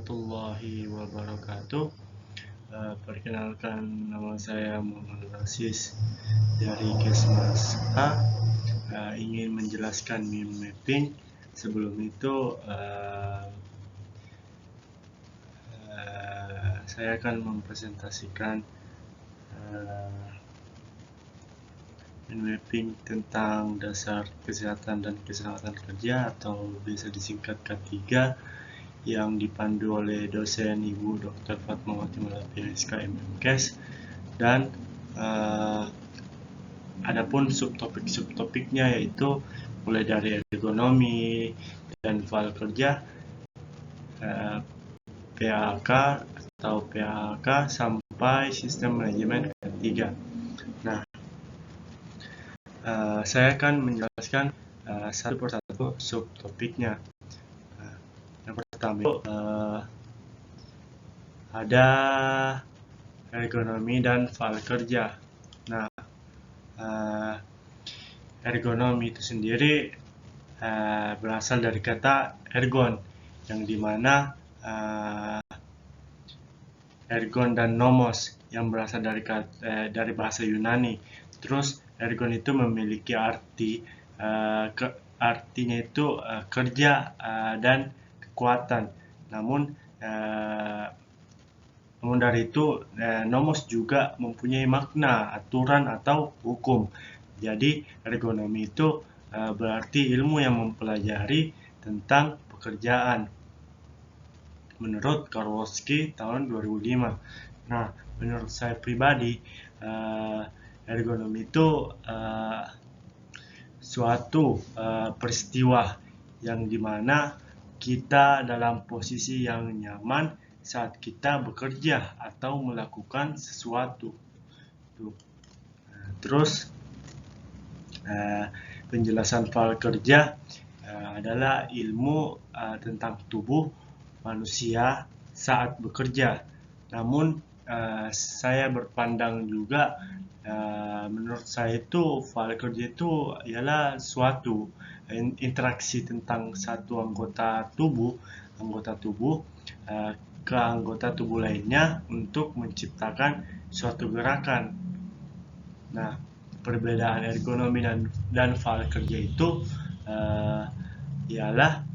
warahmatullahi wabarakatuh. Perkenalkan, nama saya Muhammad Rasis dari Kesmas A. Ingin menjelaskan meme mapping. Sebelum itu saya akan mempresentasikan meme mapping tentang dasar kesehatan dan keselamatan kerja atau biasa disingkat K3, yang dipandu oleh dosen Ibu Dr. Fatmawati Malapi MSK MMKes, dan adapun subtopik-subtopiknya yaitu mulai dari ergonomi dan file kerja, PAK atau PAK, sampai sistem manajemen ketiga. Nah, saya akan menjelaskan satu persatu subtopiknya. Yang pertama ada ergonomi dan file kerja. Nah, ergonomi itu sendiri berasal dari kata ergon, yang dimana ergon dan nomos yang berasal dari bahasa Yunani. Terus ergon itu memiliki arti artinya itu kerja dan kekuatan. Namun dari itu nomos juga mempunyai makna aturan atau hukum. Jadi ergonomi itu berarti ilmu yang mempelajari tentang pekerjaan menurut Karwoski tahun 2005. Nah, menurut saya pribadi, ergonomi itu suatu peristiwa yang dimana kita dalam posisi yang nyaman saat kita bekerja atau melakukan sesuatu. Terus penjelasan file kerja adalah ilmu tentang tubuh manusia saat bekerja. Namun saya berpandang juga, menurut saya itu file kerja itu ialah suatu interaksi tentang satu anggota tubuh ke anggota tubuh lainnya untuk menciptakan suatu gerakan. Nah, perbedaan ergonomi dan file kerja itu ialah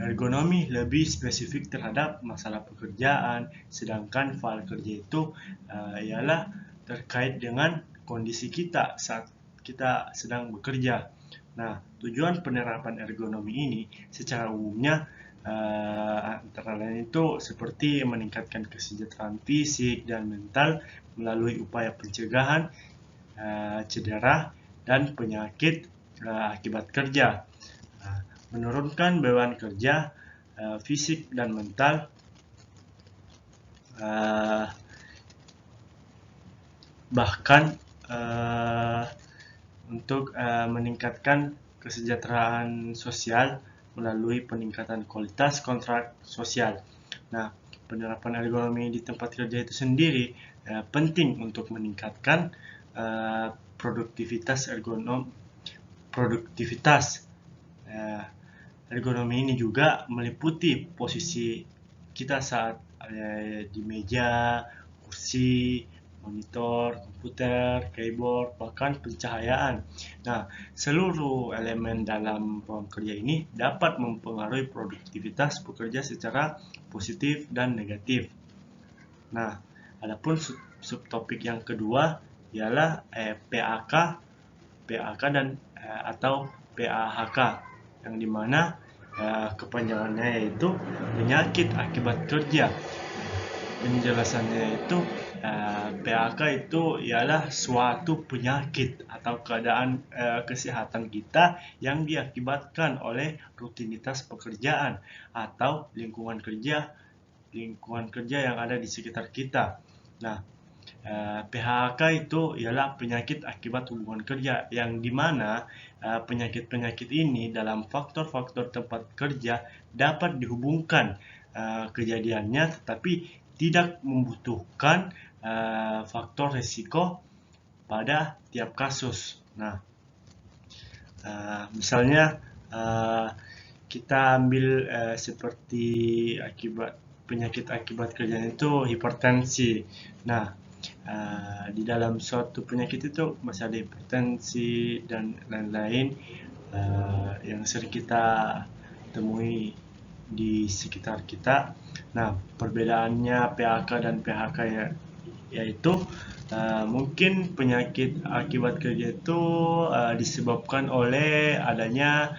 ergonomi lebih spesifik terhadap masalah pekerjaan, sedangkan file kerja itu ialah terkait dengan kondisi kita saat kita sedang bekerja. Nah, tujuan penerapan ergonomi ini secara umumnya antara lain itu seperti meningkatkan kesejahteraan fisik dan mental melalui upaya pencegahan cedera dan penyakit akibat kerja, menurunkan beban kerja fisik dan mental, bahkan untuk meningkatkan kesejahteraan sosial melalui peningkatan kualitas kontrak sosial. Nah, penerapan ergonomi di tempat kerja itu sendiri penting untuk meningkatkan produktivitas ergonomi ini juga meliputi posisi kita saat di meja, kursi, monitor, komputer, keyboard, bahkan pencahayaan. Nah, seluruh elemen dalam ruang kerja ini dapat mempengaruhi produktivitas pekerja secara positif dan negatif. Nah, adapun subtopik yang kedua ialah PAK dan atau PAHK, yang dimana kepanjangannya yaitu penyakit akibat kerja. Penjelasannya itu PAK itu ialah suatu penyakit atau keadaan kesehatan kita yang diakibatkan oleh rutinitas pekerjaan atau lingkungan kerja yang ada di sekitar kita. Nah, PHK itu ialah penyakit akibat hubungan kerja, yang dimana penyakit-penyakit ini dalam faktor-faktor tempat kerja dapat dihubungkan kejadiannya, tetapi tidak membutuhkan faktor risiko pada tiap kasus. Nah, misalnya kita ambil seperti penyakit akibat kerjanya itu hipertensi. Nah, di dalam suatu penyakit itu masih ada hipertensi dan lain-lain yang sering kita temui di sekitar kita. Nah, perbedaannya PAK dan PHK yaitu mungkin penyakit akibat kerja itu disebabkan oleh adanya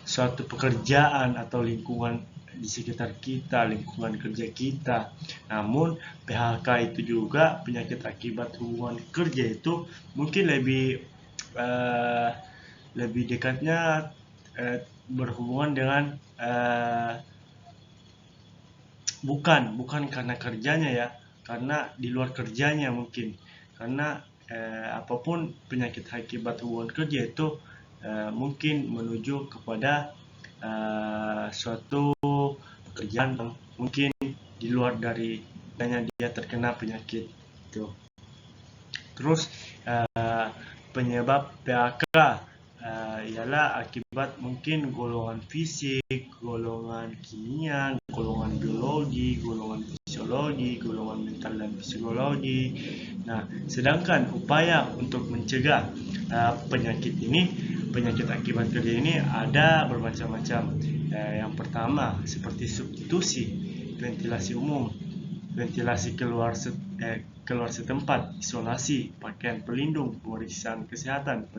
suatu pekerjaan atau lingkungan di sekitar kita, lingkungan kerja kita. Namun PHK itu juga penyakit akibat hubungan kerja itu mungkin lebih dekatnya berhubungan dengan bukan karena kerjanya ya, karena di luar kerjanya mungkin, karena apapun penyakit akibat hubungan kerja itu mungkin menuju kepada suatu pekerjaan yang mungkin di luar dari dia terkena penyakit itu. Terus penyebab PHK ialah akibat mungkin golongan fisik, golongan kimia, golongan biologi, golongan fisiologi, golongan mental dan psikologi. Nah, sedangkan upaya untuk mencegah penyakit akibat kerja ini ada bermacam-macam. Yang pertama seperti substitusi ventilasi umum, ventilasi keluar setempat, isolasi, pakaian pelindung, pemeriksaan kesehatan,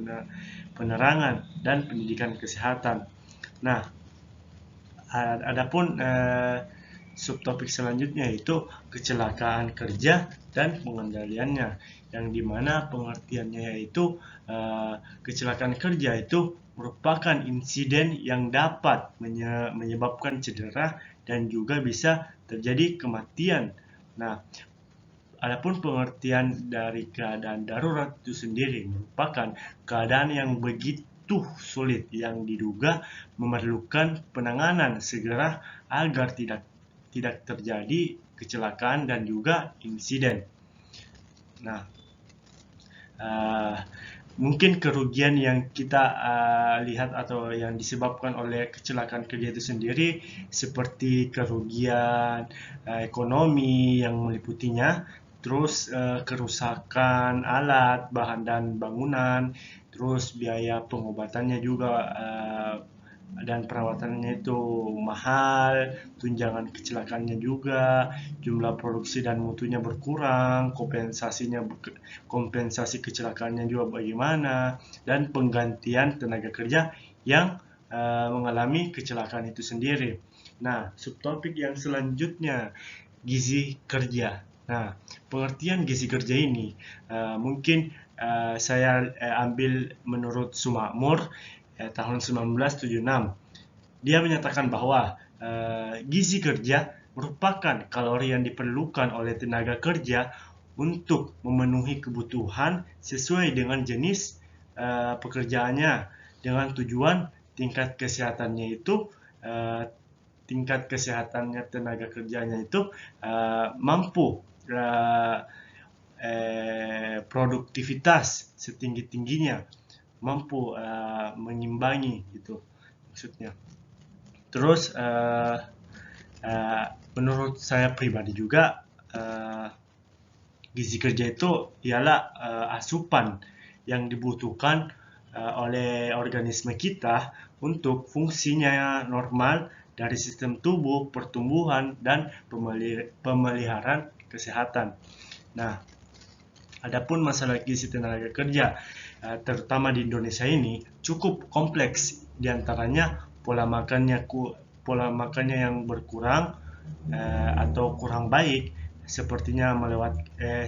penerangan, dan pendidikan kesehatan. Nah, adapun subtopik selanjutnya itu kecelakaan kerja dan pengendaliannya, yang dimana pengertiannya yaitu kecelakaan kerja itu merupakan insiden yang dapat menyebabkan cedera dan juga bisa terjadi kematian. Nah, adapun pengertian dari keadaan darurat itu sendiri merupakan keadaan yang begitu sulit yang diduga memerlukan penanganan segera agar tidak terjadi kecelakaan dan juga insiden. Nah, mungkin kerugian yang kita lihat atau yang disebabkan oleh kecelakaan kerja itu sendiri seperti kerugian ekonomi yang meliputinya, terus kerusakan alat, bahan dan bangunan, terus biaya pengobatannya juga dan perawatannya itu mahal, tunjangan kecelakaannya juga, jumlah produksi dan mutunya berkurang, kompensasi kecelakaannya juga bagaimana, dan penggantian tenaga kerja yang mengalami kecelakaan itu sendiri. Nah, subtopik yang selanjutnya, gizi kerja. Nah, pengertian gizi kerja ini mungkin saya ambil menurut Sumakmur tahun 1976. Dia menyatakan bahwa gizi kerja merupakan kalori yang diperlukan oleh tenaga kerja untuk memenuhi kebutuhan sesuai dengan jenis pekerjaannya, dengan tujuan tingkat kesehatannya tenaga kerjanya itu mampu produktivitas setinggi-tingginya, mampu mengimbangi gitu maksudnya. Terus menurut saya pribadi juga gizi kerja itu ialah asupan yang dibutuhkan oleh organisme kita untuk fungsinya normal dari sistem tubuh, pertumbuhan, dan pemeliharaan kesehatan. Nah, adapun masalah gizi tenaga kerja terutama di Indonesia ini cukup kompleks, diantaranya pola makannya yang berkurang atau kurang baik, sepertinya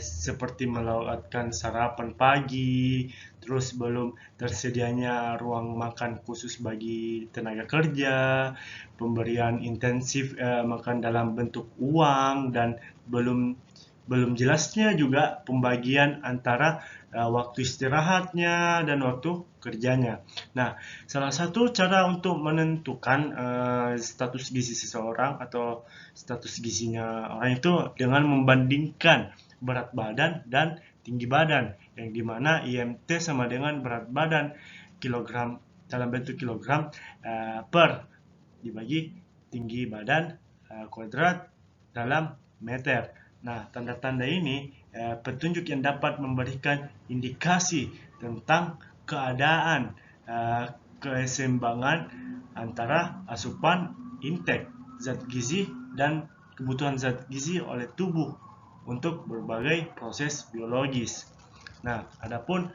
seperti melewatkan sarapan pagi, terus belum tersedianya ruang makan khusus bagi tenaga kerja, pemberian intensif makan dalam bentuk uang, dan belum jelasnya juga pembagian antara waktu istirahatnya dan waktu kerjanya. Nah, salah satu cara untuk menentukan status gizi seseorang atau status gizinya orang itu dengan membandingkan berat badan dan tinggi badan, yang dimana IMT sama dengan berat badan kilogram dalam bentuk kilogram per dibagi tinggi badan kuadrat dalam meter. Nah, tanda-tanda ini petunjuk yang dapat memberikan indikasi tentang keadaan keseimbangan antara asupan intake zat gizi dan kebutuhan zat gizi oleh tubuh untuk berbagai proses biologis. Nah, adapun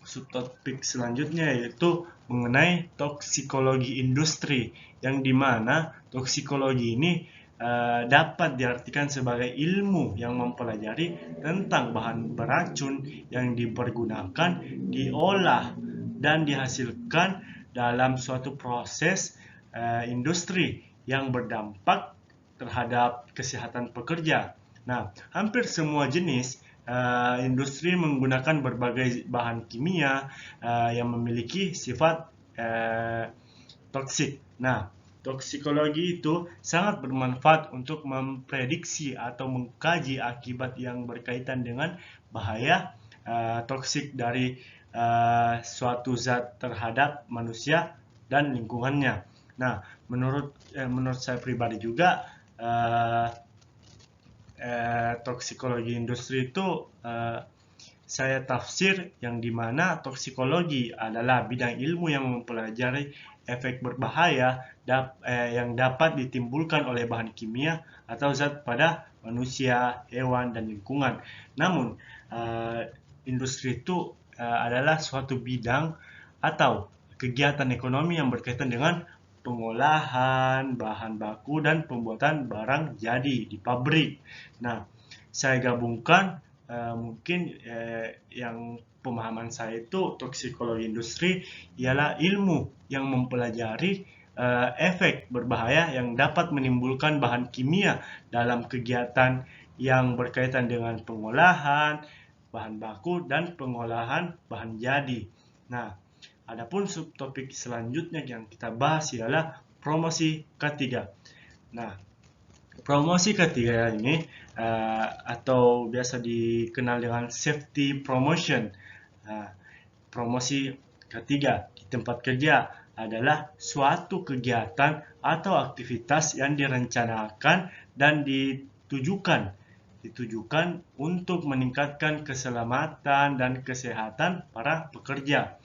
subtopik selanjutnya yaitu mengenai toksikologi industri, yang dimana toksikologi ini dapat diartikan sebagai ilmu yang mempelajari tentang bahan beracun yang dipergunakan, diolah, dan dihasilkan dalam suatu proses industri yang berdampak terhadap kesehatan pekerja. Nah, hampir semua jenis industri menggunakan berbagai bahan kimia yang memiliki sifat toksik. Nah, toksikologi itu sangat bermanfaat untuk memprediksi atau mengkaji akibat yang berkaitan dengan bahaya toksik dari suatu zat terhadap manusia dan lingkungannya. Nah, menurut saya pribadi juga toksikologi industri itu saya tafsir yang dimana toksikologi adalah bidang ilmu yang mempelajari efek berbahaya yang dapat ditimbulkan oleh bahan kimia atau zat pada manusia, hewan, dan lingkungan. Namun, industri itu adalah suatu bidang atau kegiatan ekonomi yang berkaitan dengan pengolahan bahan baku dan pembuatan barang jadi di pabrik. Nah, saya gabungkan mungkin yang pemahaman saya itu toksikologi industri ialah ilmu yang mempelajari efek berbahaya yang dapat menimbulkan bahan kimia dalam kegiatan yang berkaitan dengan pengolahan bahan baku dan pengolahan bahan jadi. Nah, adapun subtopik selanjutnya yang kita bahas ialah promosi ketiga. Nah, promosi ketiga ini atau biasa dikenal dengan safety promotion. Promosi ketiga di tempat kerja adalah suatu kegiatan atau aktivitas yang direncanakan dan ditujukan untuk meningkatkan keselamatan dan kesehatan para pekerja.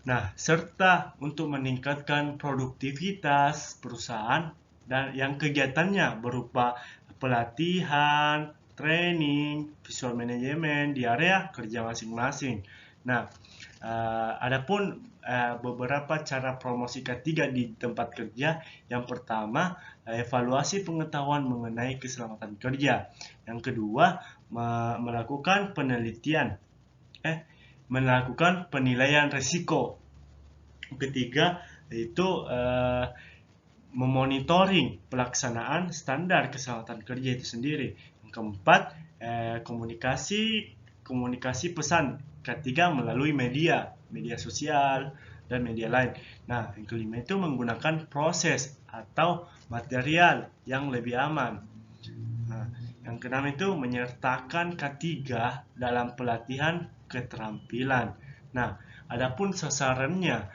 Nah, serta untuk meningkatkan produktivitas perusahaan dan yang kegiatannya berupa pelatihan, training, visual manajemen di area kerja masing-masing. Nah, adapun beberapa cara promosi ketiga di tempat kerja. Yang pertama, evaluasi pengetahuan mengenai keselamatan kerja. Yang kedua, melakukan melakukan penilaian risiko. Ketiga, yaitu memonitoring pelaksanaan standar keselamatan kerja itu sendiri. Yang keempat, komunikasi pesan. Ketiga, melalui media sosial dan media lain. Nah, yang kelima itu menggunakan proses atau material yang lebih aman. Nah, yang keenam itu menyertakan K3 dalam pelatihan keterampilan. Nah, adapun sasarannya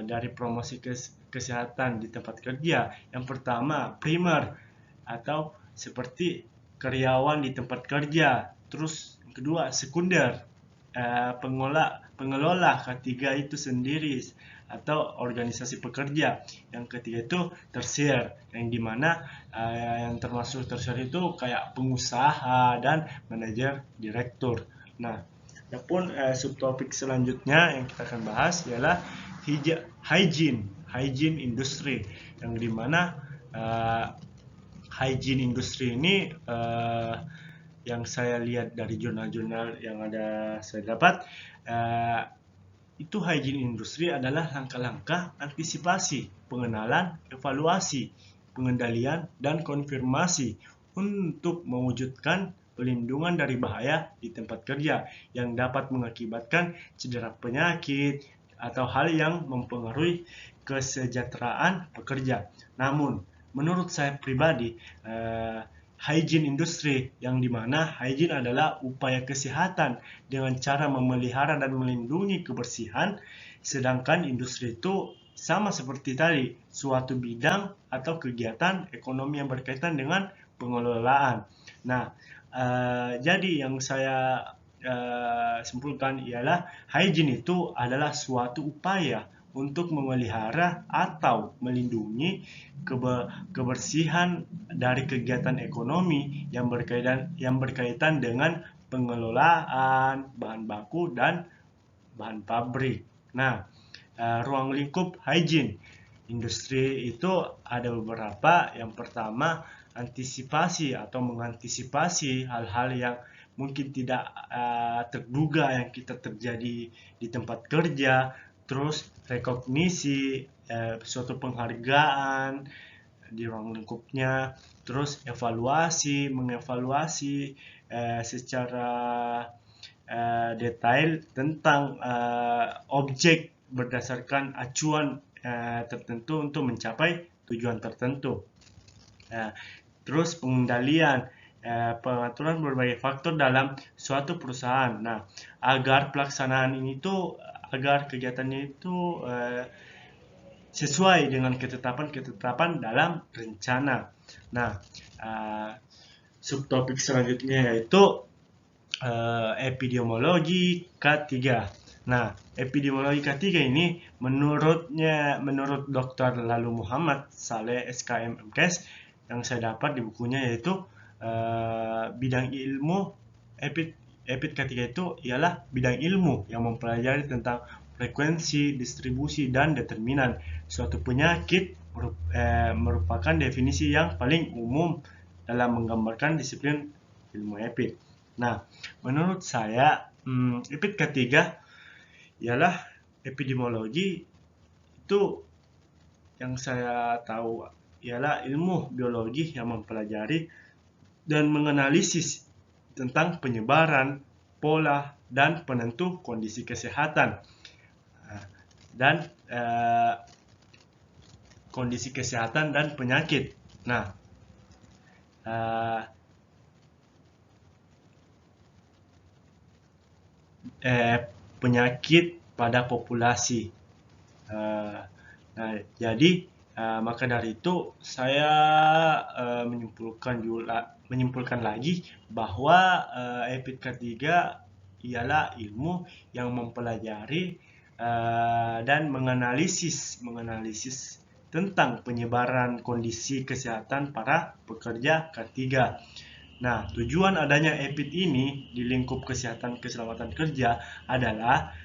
dari promosi kesehatan di tempat kerja. Yang pertama, primer atau seperti karyawan di tempat kerja. Terus yang kedua, sekunder, pengelola K3 itu sendiri atau organisasi pekerja. Yang ketiga itu tersier, yang dimana yang termasuk tersier itu kayak pengusaha dan manajer direktur. Nah, adapun subtopik selanjutnya yang kita akan bahas ialah hygiene industry, yang dimana hygiene industry ini yang saya lihat dari jurnal-jurnal yang saya dapat, itu hygiene industri adalah langkah-langkah antisipasi, pengenalan, evaluasi, pengendalian, dan konfirmasi untuk mewujudkan pelindungan dari bahaya di tempat kerja yang dapat mengakibatkan cedera penyakit atau hal yang mempengaruhi kesejahteraan pekerja. Namun, menurut saya pribadi, hygiene industri, yang dimana hygiene adalah upaya kesehatan dengan cara memelihara dan melindungi kebersihan, sedangkan industri itu sama seperti tadi, suatu bidang atau kegiatan ekonomi yang berkaitan dengan pengelolaan. Nah, jadi yang saya simpulkan ialah hygiene itu adalah suatu upaya untuk memelihara atau melindungi kebersihan dari kegiatan ekonomi yang berkaitan dengan pengelolaan bahan baku dan bahan pabrik. Nah, ruang lingkup hygiene industri itu ada beberapa. Yang pertama, antisipasi atau mengantisipasi hal-hal yang mungkin tidak terduga yang kita terjadi di tempat kerja. Terus rekognisi, suatu penghargaan di ruang lingkupnya. Terus mengevaluasi secara detail tentang objek berdasarkan acuan tertentu untuk mencapai tujuan tertentu. Terus pengendalian, pengaturan berbagai faktor dalam suatu perusahaan. Nah, agar pelaksanaan ini tuh, agar kegiatannya itu sesuai dengan ketetapan dalam rencana. Nah, subtopik selanjutnya yaitu epidemiologi K3. Nah, epidemiologi K3 ini menurut Dr. Lalu Muhammad Saleh SKM MKes yang saya dapat di bukunya, yaitu bidang ilmu Epid K3 itu ialah bidang ilmu yang mempelajari tentang frekuensi, distribusi, dan determinan suatu penyakit, merupakan definisi yang paling umum dalam menggambarkan disiplin ilmu epid. Nah, menurut saya epid K3 ialah epidemiologi itu, yang saya tahu ialah ilmu biologi yang mempelajari dan menganalisis tentang penyebaran, pola, dan penentu kondisi kesehatan dan kondisi kesehatan dan penyakit. Nah, penyakit pada populasi. Nah, jadi maka dari itu saya menyimpulkan lagi bahwa epid K3 ialah ilmu yang mempelajari dan menganalisis tentang penyebaran kondisi kesehatan para pekerja K3. Nah, tujuan adanya epid ini di lingkup kesehatan keselamatan kerja adalah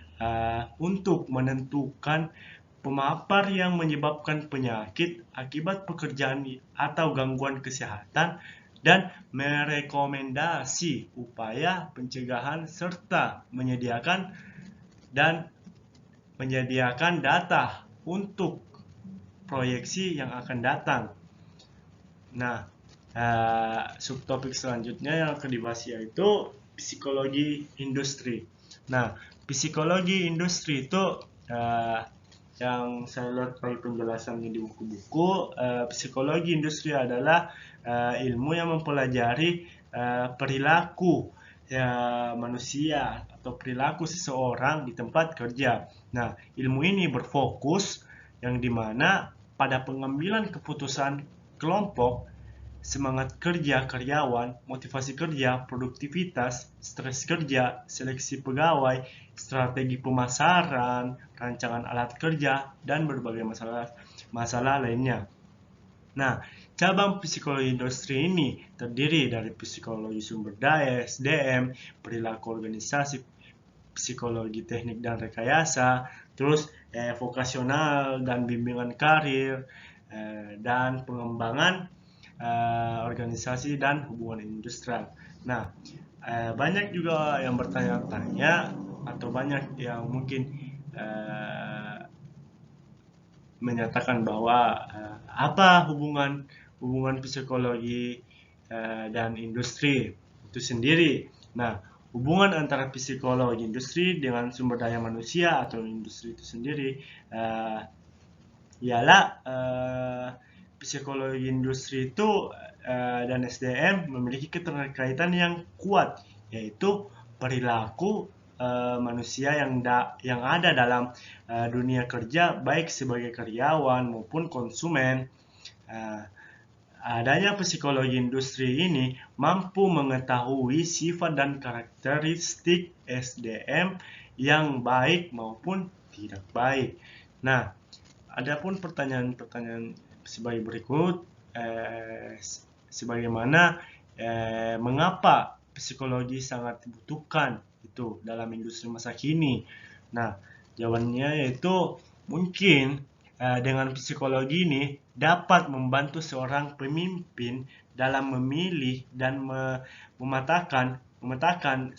untuk menentukan pemapar yang menyebabkan penyakit akibat pekerjaan atau gangguan kesehatan dan merekomendasi upaya pencegahan serta menyediakan data untuk proyeksi yang akan datang. Nah, subtopik selanjutnya yang akan dibahas yaitu psikologi industri. Nah, psikologi industri itu yang saya lihat dari penjelasannya di buku-buku, psikologi industri adalah ilmu yang mempelajari perilaku manusia atau perilaku seseorang di tempat kerja. Nah, ilmu ini berfokus yang dimana pada pengambilan keputusan kelompok, semangat kerja karyawan, motivasi kerja, produktivitas, stres kerja, seleksi pegawai, strategi pemasaran, rancangan alat kerja, dan berbagai masalah lainnya. Nah, cabang psikologi industri ini terdiri dari psikologi sumber daya (SDM), perilaku organisasi, psikologi teknik dan rekayasa, terus vokasional dan bimbingan karir, dan pengembangan organisasi dan hubungan industrial. Nah, banyak juga yang bertanya-tanya atau banyak yang mungkin menyatakan bahwa apa hubungan psikologi dan industri itu sendiri. Nah, hubungan antara psikologi industri dengan sumber daya manusia atau industri itu sendiri ialah psikologi industri itu dan SDM memiliki keterkaitan yang kuat, yaitu perilaku manusia yang ada dalam dunia kerja, baik sebagai karyawan maupun konsumen. Adanya psikologi industri ini mampu mengetahui sifat dan karakteristik SDM yang baik maupun tidak baik. Nah, adapun pertanyaan-pertanyaan sebagai berikut, sebagaimana mengapa psikologi sangat dibutuhkan itu dalam industri masa kini. Nah, jawabannya yaitu mungkin dengan psikologi ini dapat membantu seorang pemimpin dalam memilih dan memetakan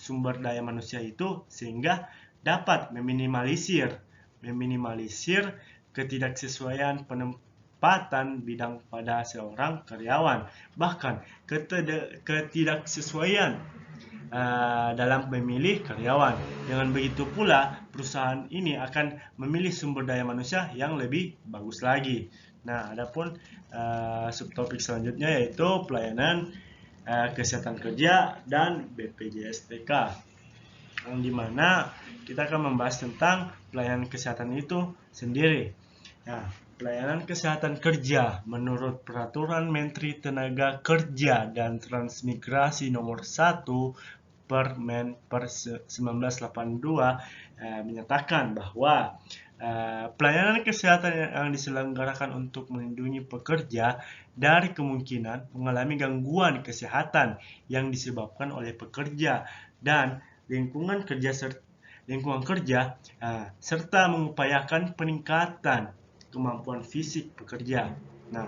sumber daya manusia itu, sehingga dapat meminimalisir ketidaksesuaian penempatan bidang pada seorang karyawan, bahkan ketidaksesuaian dalam memilih karyawan. Dengan begitu pula, perusahaan ini akan memilih sumber daya manusia yang lebih bagus lagi. Nah, adapun subtopik selanjutnya yaitu pelayanan kesehatan kerja dan BPJS/TK, yang dimana kita akan membahas tentang pelayanan kesehatan itu sendiri. Nah, pelayanan kesehatan kerja menurut Peraturan Menteri Tenaga Kerja dan Transmigrasi Nomor 1 Permen per 1982 menyatakan bahwa pelayanan kesehatan yang diselenggarakan untuk melindungi pekerja dari kemungkinan mengalami gangguan kesehatan yang disebabkan oleh pekerja dan lingkungan kerja serta mengupayakan peningkatan kemampuan fisik pekerja. Nah,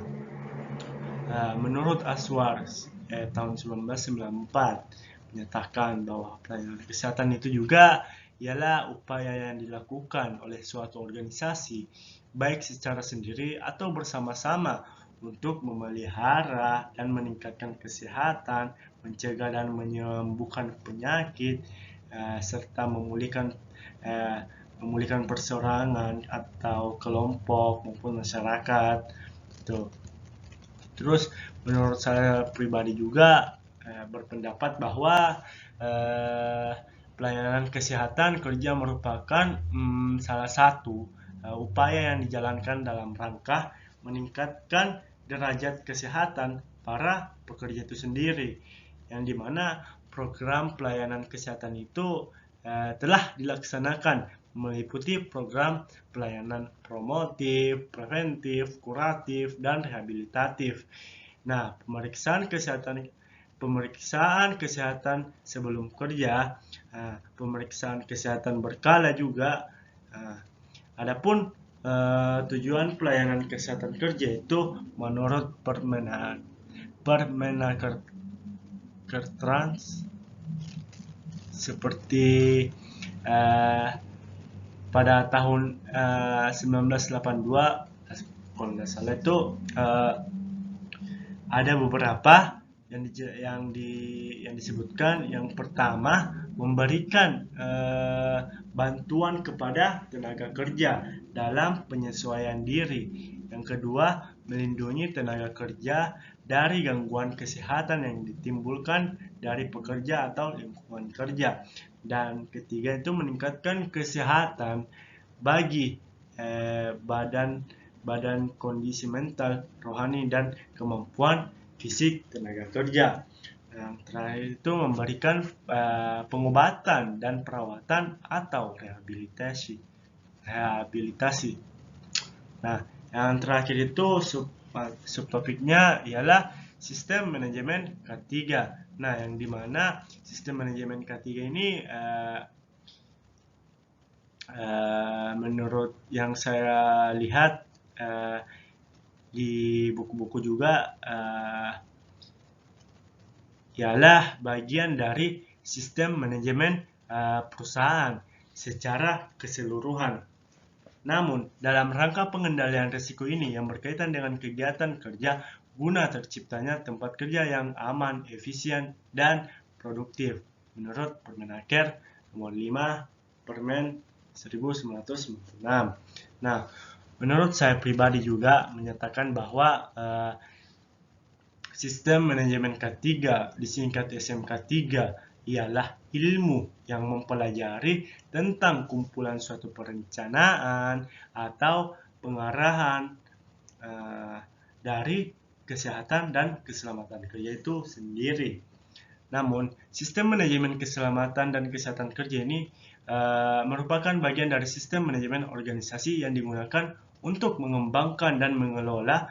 menurut Aswar tahun 1994 menyatakan bahwa pelayanan kesehatan itu juga ialah upaya yang dilakukan oleh suatu organisasi, baik secara sendiri atau bersama-sama, untuk memelihara dan meningkatkan kesehatan, mencegah dan menyembuhkan penyakit, serta memulihkan perseorangan atau kelompok maupun masyarakat. Terus menurut saya pribadi juga berpendapat bahwa pelayanan kesehatan kerja merupakan salah satu upaya yang dijalankan dalam rangka meningkatkan derajat kesehatan para pekerja itu sendiri, yang dimana program pelayanan kesehatan itu telah dilaksanakan meliputi program pelayanan promotif, preventif, kuratif, dan rehabilitatif. Nah, pemeriksaan kesehatan sebelum kerja, pemeriksaan kesehatan berkala juga. Adapun tujuan pelayanan kesehatan kerja itu menurut Permenaker Trans seperti pada tahun 1982 kalau nggak salah itu ada beberapa yang disebutkan. Yang pertama, memberikan bantuan kepada tenaga kerja dalam penyesuaian diri. Yang kedua, melindungi tenaga kerja dari gangguan kesehatan yang ditimbulkan dari pekerja atau lingkungan kerja. Dan ketiga itu meningkatkan kesehatan bagi badan, kondisi mental, rohani, dan kemampuan fisik tenaga kerja. Yang terakhir itu memberikan pengobatan dan perawatan atau rehabilitasi. Nah, yang terakhir itu subtopiknya ialah sistem manajemen K3. Nah, yang dimana sistem manajemen K3 ini menurut yang saya lihat di buku-buku juga ialah bagian dari sistem manajemen perusahaan secara keseluruhan. Namun, dalam rangka pengendalian risiko ini yang berkaitan dengan kegiatan kerja guna terciptanya tempat kerja yang aman, efisien, dan produktif menurut Permenaker Nomor 5 Permen 1996. Nah, menurut saya pribadi juga menyatakan bahwa sistem manajemen K3 disingkat SMK 3 ialah ilmu yang mempelajari tentang kumpulan suatu perencanaan atau pengarahan dari kesehatan dan keselamatan kerja itu sendiri. Namun, sistem manajemen keselamatan dan kesehatan kerja ini merupakan bagian dari sistem manajemen organisasi yang digunakan untuk mengembangkan dan mengelola,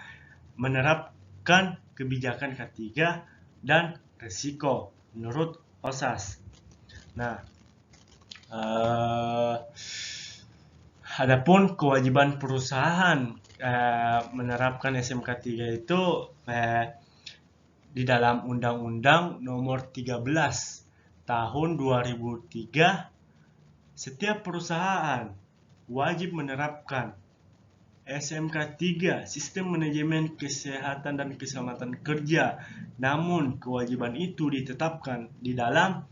menerapkan kebijakan K3 dan risiko menurut OSAS. Nah, adapun kewajiban perusahaan menerapkan SMK 3 itu di dalam Undang-Undang Nomor 13 Tahun 2003, setiap perusahaan wajib menerapkan SMK 3 Sistem Manajemen Kesehatan dan Keselamatan Kerja. Namun, kewajiban itu ditetapkan di dalam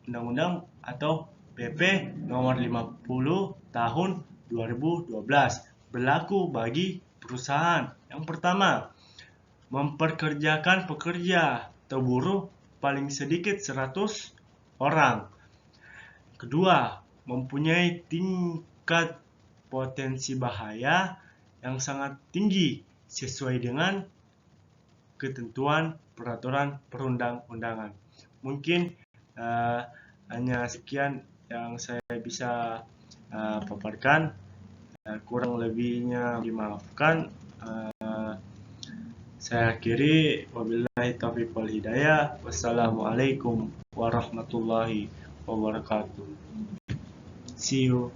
Undang-Undang atau PP Nomor 50 Tahun 2012 berlaku bagi perusahaan. Yang pertama, memperkerjakan pekerja atau buruh paling sedikit 100 orang. Kedua, mempunyai tingkat potensi bahaya yang sangat tinggi sesuai dengan ketentuan peraturan perundang-undangan. Mungkin hanya sekian yang saya bisa paparkan. Kurang lebihnya dimaafkan. Saya akhiri, wabillahi taufiq wal hidayah. Wassalamualaikum warahmatullahi wabarakatuh. See you.